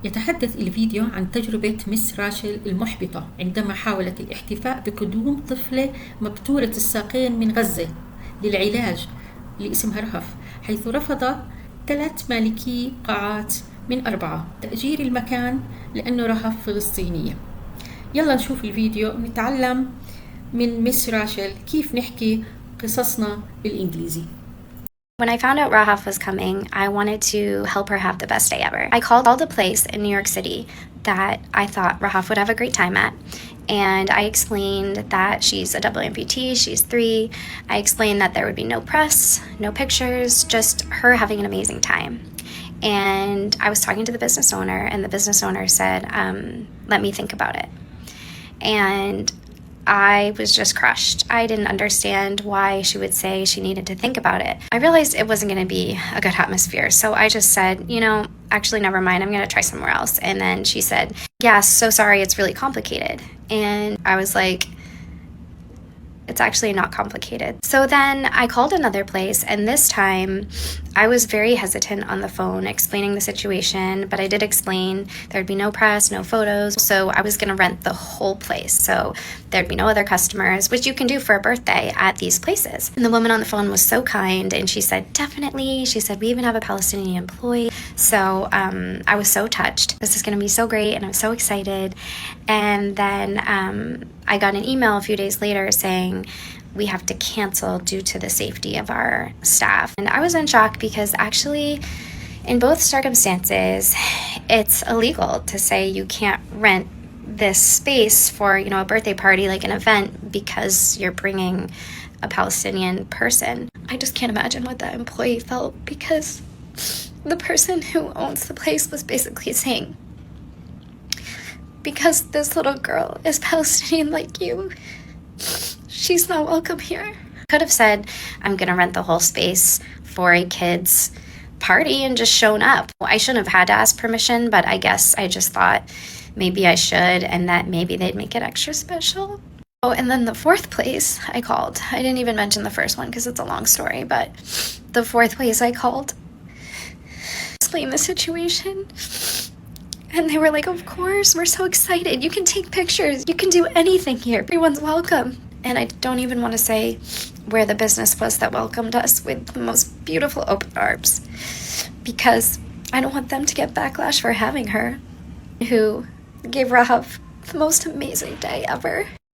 يتحدث الفيديو عن تجربة مس راشل المحبطة عندما حاولت الاحتفاء بقدوم طفلة مبتورة الساقين من غزة للعلاج اسمها برهف، حيث رفض 3 مالكي قاعات من 4 تأجير المكان لأنه رهف فلسطينية. يلا نشوف الفيديو ونتعلم من مس راشل كيف نحكي قصصنا بالإنجليزي. When I found out Rahaf was coming, I wanted to help her have the best day ever. I called a place in New York City that I thought Rahaf would have a great time at. And I explained that she's a double amputee, she's 3. I explained that there would be no press, no pictures, just her having an amazing time. And I was talking to the business owner, and the business owner said, let me think about it. And I was just crushed. I didn't understand why she would say she needed to think about it. I realized it wasn't going to be a good atmosphere, so I just said, actually, never mind, I'm going to try somewhere else. And then she said, yeah, so sorry, it's really complicated. And I was like, it's actually not complicated. So then I called another place, and this time I was very hesitant on the phone explaining the situation, but I did explain there'd be no press, no photos. So I was gonna rent the whole place. So there'd be no other customers, which you can do for a birthday at these places. And the woman on the phone was so kind, and she said, definitely. She said, we even have a Palestinian employee. So I was so touched. This is gonna be so great, and I'm so excited. And then I got an email a few days later saying we have to cancel due to the safety of our staff. And I was in shock because actually in both circumstances, it's illegal to say you can't rent this space for, a birthday party, like an event, because you're bringing a Palestinian person. I just can't imagine what that employee felt, because the person who owns the place was basically saying, because this little girl is Palestinian like you, she's not welcome here. Could have said, I'm gonna rent the whole space for a kid's party and just shown up. I shouldn't have had to ask permission, but I guess I just thought maybe I should, and that maybe they'd make it extra special. Oh, and then the 4th place I called. I didn't even mention the first one because it's a long story, but the 4th place I called, explained the situation. And they were like, of course, we're so excited. You can take pictures. You can do anything here. Everyone's welcome. And I don't even want to say where the business was that welcomed us with the most beautiful open arms, because I don't want them to get backlash for having her, who gave Rahaf the most amazing day ever.